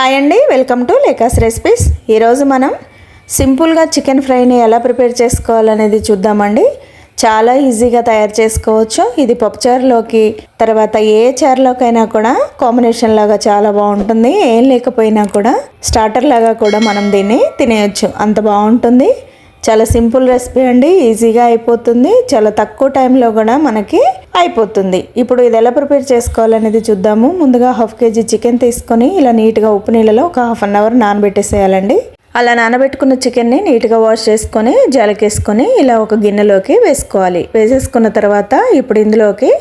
Hi అండి, welcome to లేకాస్ recipes. ఈరోజు మనం సింపుల్గా చికెన్ ఫ్రైని ఎలా ప్రిపేర్ చేసుకోవాలనేది చూద్దామండి. చాలా ఈజీగా తయారు చేసుకోవచ్చు. ఇది పప్పుచారులోకి తర్వాత ఏ చారులోకైనా కూడా కాంబినేషన్ లాగా చాలా బాగుంటుంది. ఏం లేకపోయినా కూడా స్టార్టర్ లాగా కూడా మనం దీన్ని తినేయచ్చు, అంత బాగుంటుంది. చాలా సింపుల్ రెసిపీ అండి, ఈజీగా అయిపోతుంది. చాలా తక్కువ టైంలో కూడా మనకి అయిపోతుంది. ఇప్పుడు ఇది ఎలా ప్రిపేర్ చేసుకోవాలనేది చూద్దాము. ముందుగా 1/2 kg చికెన్ తీసుకొని ఇలా నీట్గా ఉప్పు నీళ్ళలో ఒక 1/2 hour నానబెట్టేసేయాలండి. అలా నానబెట్టుకున్న చికెన్ని నీట్గా వాష్ చేసుకొని జాలకేసుకొని ఇలా ఒక గిన్నెలోకి వేసుకోవాలి. వేసేసుకున్న తర్వాత ఇప్పుడు ఇందులోకి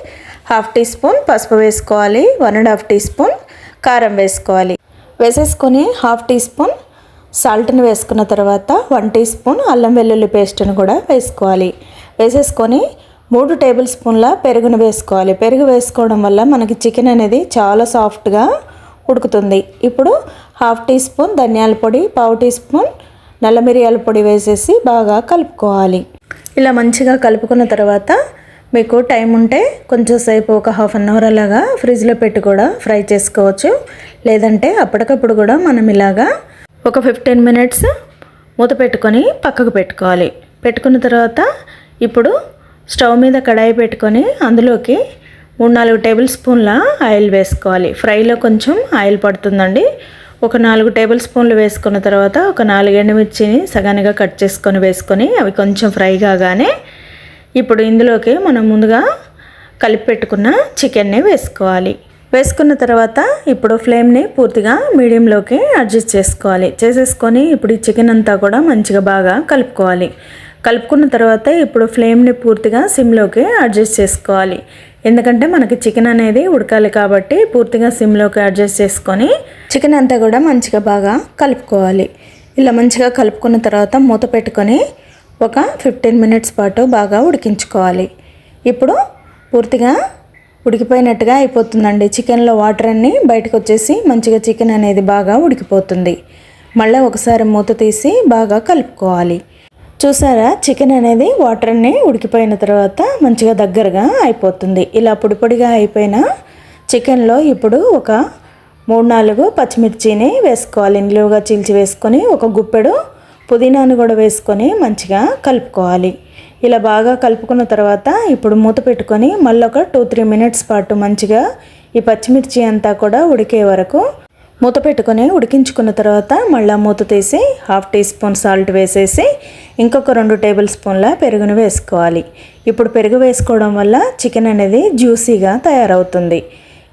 1/2 teaspoon పసుపు వేసుకోవాలి, 1.5 teaspoon కారం వేసుకోవాలి. వేసేసుకొని 1/2 teaspoon సాల్ట్ని వేసుకున్న తర్వాత 1 teaspoon అల్లం వెల్లుల్లి పేస్ట్ని కూడా వేసుకోవాలి. వేసేసుకొని 3 tablespoonల పెరుగును వేసుకోవాలి. పెరుగు వేసుకోవడం వల్ల మనకి చికెన్ అనేది చాలా సాఫ్ట్గా ఉడుకుతుంది. ఇప్పుడు 1/2 teaspoon ధనియాల పొడి, 1/2 teaspoon నల్ల మిరియాల పొడి వేసేసి బాగా కలుపుకోవాలి. ఇలా మంచిగా కలుపుకున్న తర్వాత మీకు టైం ఉంటే కొంచెం సేపు ఒక 1/2 hour అలాగా ఫ్రిడ్జ్లో పెట్టి కూడా ఫ్రై చేసుకోవచ్చు. లేదంటే అప్పటికప్పుడు కూడా మనం ఇలాగా ఒక 15 minutes మూత పెట్టుకొని పక్కకు పెట్టుకోవాలి. పెట్టుకున్న తర్వాత ఇప్పుడు స్టవ్ మీద కడాయి పెట్టుకొని అందులోకి 3-4 tablespoonల ఆయిల్ వేసుకోవాలి. ఫ్రైలో కొంచెం ఆయిల్ పడుతుందండి. ఒక 4 tablespoonలు వేసుకున్న తర్వాత ఒక 4 ఎండుమిర్చిని సగానిగా కట్ చేసుకొని వేసుకొని అవి కొంచెం ఫ్రై కాగానే ఇప్పుడు ఇందులోకి మనం ముందుగా కలిపి పెట్టుకున్న చికెన్ని వేసుకోవాలి. వేసుకున్న తర్వాత ఇప్పుడు ఫ్లేమ్ని పూర్తిగా మీడియంలోకి అడ్జస్ట్ చేసుకోవాలి. చేసేసుకొని ఇప్పుడు ఈ చికెన్ అంతా కూడా మంచిగా బాగా కలుపుకోవాలి. కలుపుకున్న తర్వాత ఇప్పుడు ఫ్లేమ్ని పూర్తిగా సిమ్లోకి అడ్జస్ట్ చేసుకోవాలి. ఎందుకంటే మనకి చికెన్ అనేది ఉడకాలి కాబట్టి పూర్తిగా సిమ్లోకి అడ్జస్ట్ చేసుకొని చికెన్ అంతా కూడా మంచిగా బాగా కలుపుకోవాలి. ఇలా మంచిగా కలుపుకున్న తర్వాత మూత పెట్టుకొని ఒక 15 minutes పాటు బాగా ఉడికించుకోవాలి. ఇప్పుడు పూర్తిగా ఉడికిపోయినట్టుగా అయిపోతుందండి. చికెన్లో వాటర్ అన్నీ బయటకు వచ్చేసి మంచిగా చికెన్ అనేది బాగా ఉడికిపోతుంది. మళ్ళీ ఒకసారి మూత తీసి బాగా కలుపుకోవాలి. చూసారా, చికెన్ అనేది వాటర్ అన్నీ ఉడికిపోయిన తర్వాత మంచిగా దగ్గరగా అయిపోతుంది. ఇలా పొడిపొడిగా అయిపోయిన చికెన్లో ఇప్పుడు ఒక 3-4 పచ్చిమిర్చిని వేసుకోవాలి. నిలువుగా చీల్చి వేసుకొని ఒక గుప్పెడు పుదీనాను కూడా వేసుకొని మంచిగా కలుపుకోవాలి. ఇలా బాగా కలుపుకున్న తర్వాత ఇప్పుడు మూత పెట్టుకొని మళ్ళీ ఒక 2-3 minutes పాటు మంచిగా ఈ పచ్చిమిర్చి అంతా కూడా ఉడికే వరకు మూత పెట్టుకొని ఉడికించుకున్న తర్వాత మళ్ళీ మూత తీసి 1/2 teaspoon సాల్ట్ వేసేసి ఇంకొక 2 tablespoonల పెరుగును వేసుకోవాలి. ఇప్పుడు పెరుగు వేసుకోవడం వల్ల చికెన్ అనేది జ్యూసీగా తయారవుతుంది.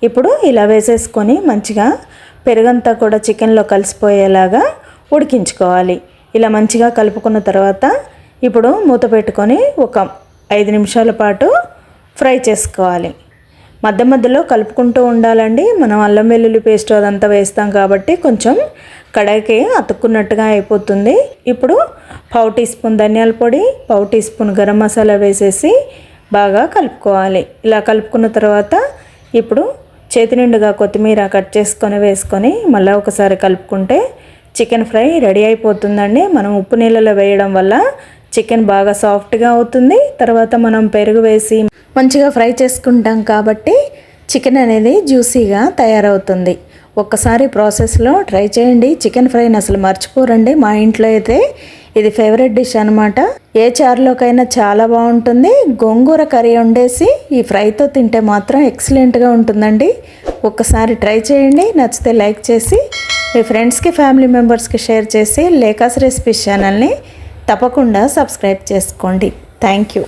ఇప్పుడు ఇలా వేసేసుకొని మంచిగా పెరుగంతా కూడా చికెన్లో కలిసిపోయేలాగా ఉడికించుకోవాలి. ఇలా మంచిగా కలుపుకున్న తర్వాత ఇప్పుడు మూత పెట్టుకొని ఒక 5 నిమిషాల పాటు ఫ్రై చేసుకోవాలి. మధ్య మధ్యలో కలుపుకుంటూ ఉండాలండి. మనం అల్లం వెల్లుల్లి పేస్ట్ అదంతా వేస్తాం కాబట్టి కొంచెం కడాయికి అతుక్కున్నట్టుగా అయిపోతుంది. ఇప్పుడు 1/2 teaspoon ధనియాల పొడి, 1/2 teaspoon గరం మసాలా వేసేసి బాగా కలుపుకోవాలి. ఇలా కలుపుకున్న తర్వాత ఇప్పుడు చేతి నిండుగా కొత్తిమీర కట్ చేసుకొని వేసుకొని మళ్ళీ ఒకసారి కలుపుకుంటే చికెన్ ఫ్రై రెడీ అయిపోతుందండి. మనం ఉప్పు నీళ్ళలో వేయడం వల్ల చికెన్ బాగా సాఫ్ట్గా అవుతుంది. తర్వాత మనం పెరుగు వేసి మంచిగా ఫ్రై చేసుకుంటాం కాబట్టి చికెన్ అనేది జ్యూసీగా తయారవుతుంది. ఒక్కసారి ప్రాసెస్లో ట్రై చేయండి. చికెన్ ఫ్రైని అసలు మర్చిపోరండి. మా ఇంట్లో అయితే ఇది ఫేవరెట్ డిష్ అనమాట. ఏ చారులోకైనా చాలా బాగుంటుంది. గోంగూర కర్రీ వండేసి ఈ ఫ్రైతో తింటే మాత్రం ఎక్సలెంట్గా ఉంటుందండి. ఒక్కసారి ట్రై చేయండి. నచ్చితే లైక్ చేసి మీ ఫ్రెండ్స్కి, ఫ్యామిలీ మెంబర్స్కి షేర్ చేసి లేకాస్ రెసిపీస్ ఛానల్ని తప్పకుండా సబ్స్క్రైబ్ చేసుకోండి. Thank you.